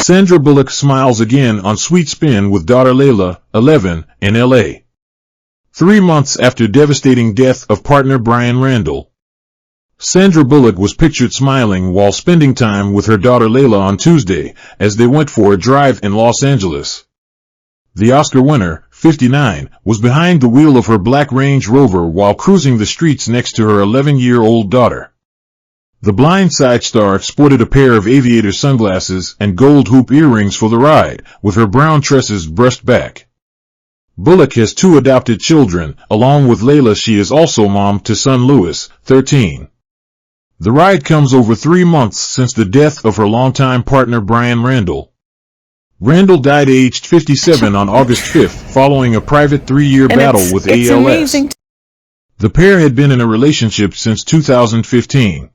Sandra Bullock smiles again on Sweet Spin with daughter Laila, 11, in L.A. 3 months after devastating death of partner Bryan Randall. Sandra Bullock was pictured smiling while spending time with her daughter Laila on Tuesday as they went for a drive in Los Angeles. The Oscar winner, 59, was behind the wheel of her black Range Rover while cruising the streets next to her 11-year-old daughter. The Blind Side star sported a pair of aviator sunglasses and gold hoop earrings for the ride, with her brown tresses brushed back. Bullock has 2 adopted children. Along with Laila, she is also mom to son Louis, 13. The ride comes over 3 months since the death of her longtime partner Bryan Randall. Randall died aged 57 on August 5th following a private 3-year battle with ALS. Amazing. The pair had been in a relationship since 2015.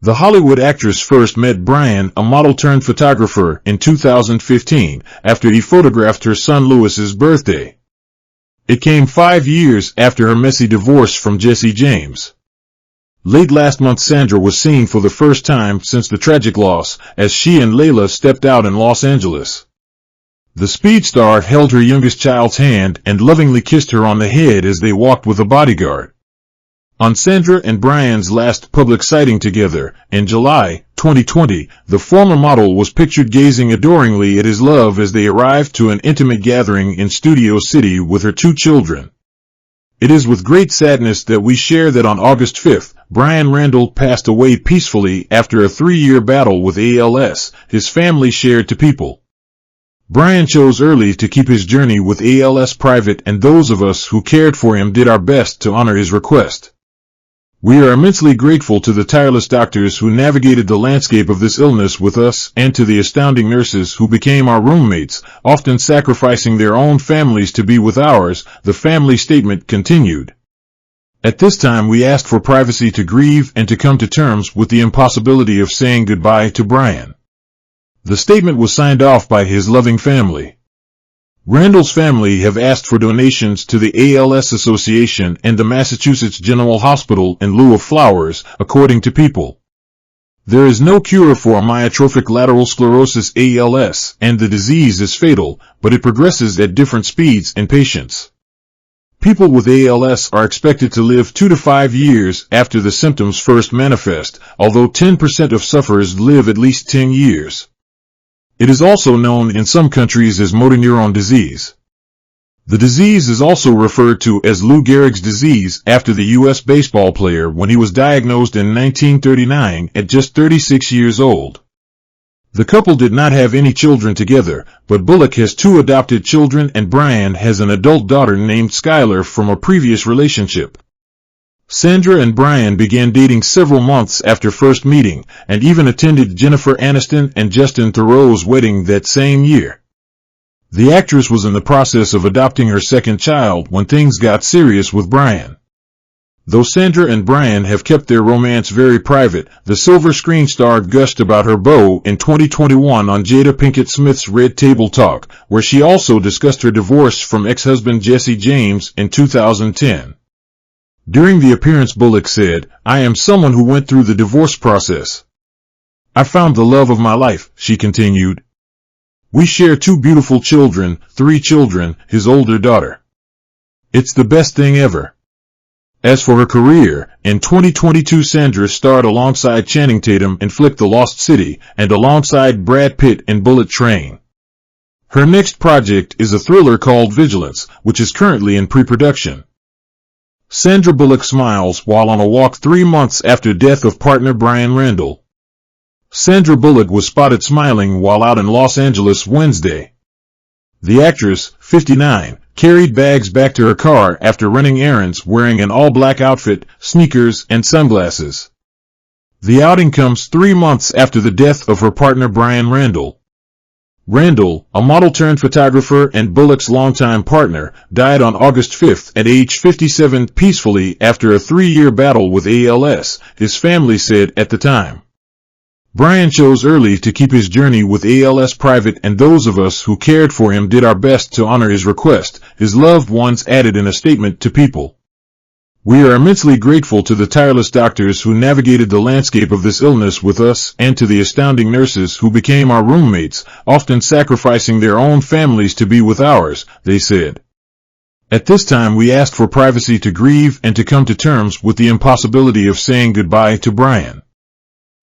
The Hollywood actress first met Bryan, a model-turned-photographer, in 2015 after he photographed her son Louis's birthday. It came 5 years after her messy divorce from Jesse James. Late last month, Sandra was seen for the first time since the tragic loss as she and Laila stepped out in Los Angeles. The speed star held her youngest child's hand and lovingly kissed her on the head as they walked with a bodyguard. On Sandra and Bryan's last public sighting together, in July 2020, the former model was pictured gazing adoringly at his love as they arrived to an intimate gathering in Studio City with her 2 children. It is with great sadness that we share that on August 5th, Bryan Randall passed away peacefully after a 3-year battle with ALS, his family shared to People. Bryan chose early to keep his journey with ALS private, and those of us who cared for him did our best to honor his request. We are immensely grateful to the tireless doctors who navigated the landscape of this illness with us, and to the astounding nurses who became our roommates, often sacrificing their own families to be with ours, the family statement continued. At this time, we asked for privacy to grieve and to come to terms with the impossibility of saying goodbye to Bryan. The statement was signed off by his loving family. Randall's family have asked for donations to the ALS Association and the Massachusetts General Hospital in lieu of flowers, according to People. There is no cure for amyotrophic lateral sclerosis ALS, and the disease is fatal, but it progresses at different speeds in patients. People with ALS are expected to live 2 to 5 years after the symptoms first manifest, although 10% of sufferers live at least 10 years. It is also known in some countries as motor neuron disease. The disease is also referred to as Lou Gehrig's disease after the U.S. baseball player when he was diagnosed in 1939 at just 36 years old. The couple did not have any children together, but Bullock has 2 adopted children and Bryan has an adult daughter named Skylar from a previous relationship. Sandra and Bryan began dating several months after first meeting, and even attended Jennifer Aniston and Justin Theroux's wedding that same year. The actress was in the process of adopting her second child when things got serious with Bryan. Though Sandra and Bryan have kept their romance very private, the silver screen star gushed about her beau in 2021 on Jada Pinkett Smith's Red Table Talk, where she also discussed her divorce from ex-husband Jesse James in 2010. During the appearance, Bullock said, "I am someone who went through the divorce process. I found the love of my life," she continued. "We share 2 beautiful children, 3 children, his older daughter. It's the best thing ever." As for her career, in 2022 Sandra starred alongside Channing Tatum in Flick the Lost City, and alongside Brad Pitt in Bullet Train. Her next project is a thriller called Vigilance, which is currently in pre-production. Sandra Bullock smiles while on a walk 3 months after death of partner Bryan Randall. Sandra Bullock was spotted smiling while out in Los Angeles Wednesday. The actress, 59, carried bags back to her car after running errands wearing an all-black outfit, sneakers, and sunglasses. The outing comes 3 months after the death of her partner Bryan Randall. Randall, a model-turned-photographer and Bullock's longtime partner, died on August 5th at age 57 peacefully after a 3-year battle with ALS, his family said at the time. Bryan chose early to keep his journey with ALS private, and those of us who cared for him did our best to honor his request, his loved ones added in a statement to People. We are immensely grateful to the tireless doctors who navigated the landscape of this illness with us and to the astounding nurses who became our roommates, often sacrificing their own families to be with ours, they said. At this time we asked for privacy to grieve and to come to terms with the impossibility of saying goodbye to Bryan.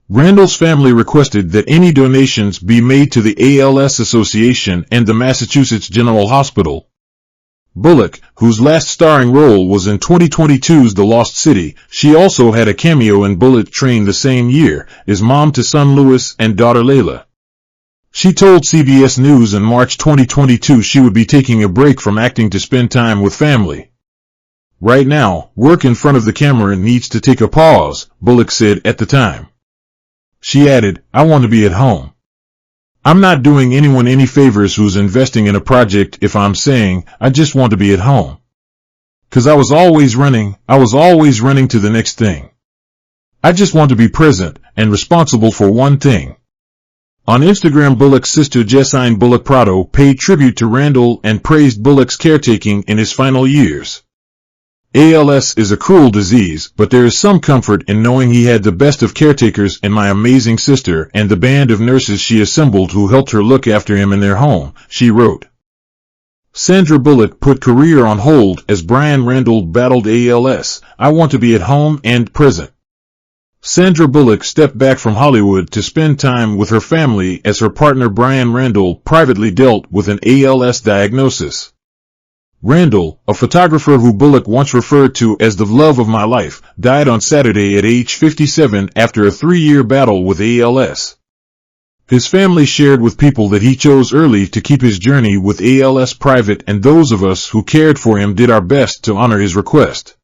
Randall's family requested that any donations be made to the ALS Association and the Massachusetts General Hospital. Bullock, whose last starring role was in 2022's The Lost City, she also had a cameo in Bullet Train the same year, is mom to son Louis and daughter Laila. She told CBS News in March 2022 she would be taking a break from acting to spend time with family. Right now, work in front of the camera needs to take a pause, Bullock said at the time. She added, I want to be at home. I'm not doing anyone any favors who's investing in a project if I'm saying, I just want to be at home. 'Cause I was always running to the next thing. I just want to be present and responsible for one thing. On Instagram, Bullock's sister Jessine Bullock Prado paid tribute to Randall and praised Bullock's caretaking in his final years. ALS is a cruel disease, but there is some comfort in knowing he had the best of caretakers in my amazing sister and the band of nurses she assembled who helped her look after him in their home, she wrote. Sandra Bullock put career on hold as Bryan Randall battled ALS. I want to be at home and present. Sandra Bullock stepped back from Hollywood to spend time with her family as her partner Bryan Randall privately dealt with an ALS diagnosis. Randall, a photographer who Bullock once referred to as the love of my life, died on Saturday at age 57 after a 3-year battle with ALS. His family shared with people that he chose early to keep his journey with ALS private, and those of us who cared for him did our best to honor his request.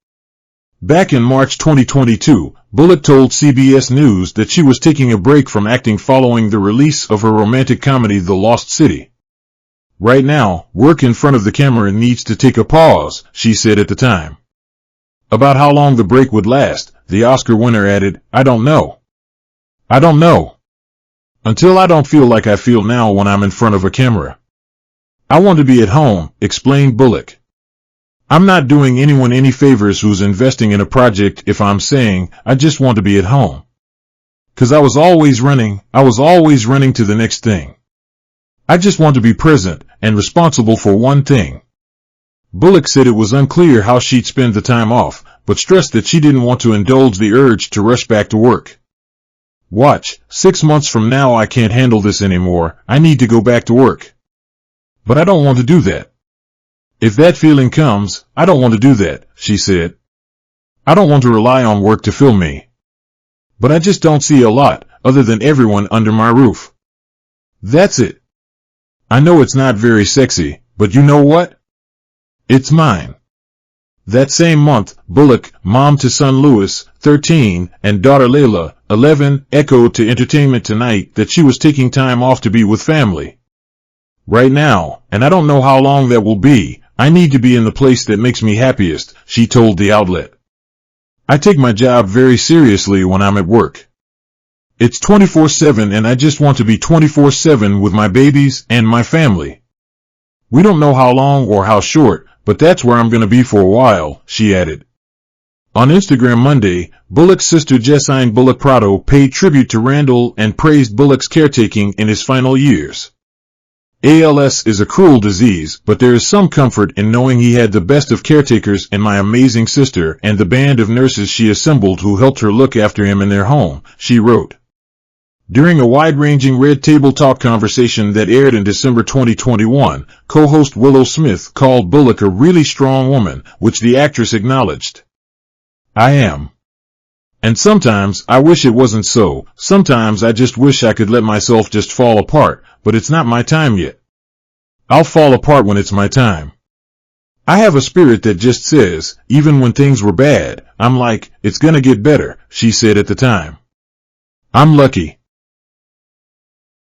Back in March 2022, Bullock told CBS News that she was taking a break from acting following the release of her romantic comedy The Lost City. Right now, work in front of the camera needs to take a pause, she said at the time. About how long the break would last, the Oscar winner added, I don't know. I don't know. Until I don't feel like I feel now when I'm in front of a camera. I want to be at home, explained Bullock. I'm not doing anyone any favors who's investing in a project if I'm saying, I just want to be at home. 'Cause I was always running to the next thing. I just want to be present and responsible for one thing. Bullock said it was unclear how she'd spend the time off, but stressed that she didn't want to indulge the urge to rush back to work. Watch, 6 months from now I can't handle this anymore, I need to go back to work. But I don't want to do that. If that feeling comes, I don't want to do that, she said. I don't want to rely on work to fill me. But I just don't see a lot, other than everyone under my roof. That's it. I know it's not very sexy, but you know what? It's mine. That same month, Bullock, mom to son Louis, 13, and daughter Laila, 11, echoed to Entertainment Tonight that she was taking time off to be with family. Right now, and I don't know how long that will be, I need to be in the place that makes me happiest, she told the outlet. I take my job very seriously when I'm at work. It's 24/7 and I just want to be 24/7 with my babies and my family. We don't know how long or how short, but that's where I'm going to be for a while, she added. On Instagram Monday, Bullock's sister Jessine Bullock Prado paid tribute to Randall and praised Bullock's caretaking in his final years. ALS is a cruel disease, but there is some comfort in knowing he had the best of caretakers in my amazing sister and the band of nurses she assembled who helped her look after him in their home, she wrote. During a wide-ranging Red Table Talk conversation that aired in December 2021, co-host Willow Smith called Bullock a really strong woman, which the actress acknowledged. I am. And sometimes I wish it wasn't so, sometimes I just wish I could let myself just fall apart, but it's not my time yet. I'll fall apart when it's my time. I have a spirit that just says, even when things were bad, I'm like, it's gonna get better, she said at the time. I'm lucky.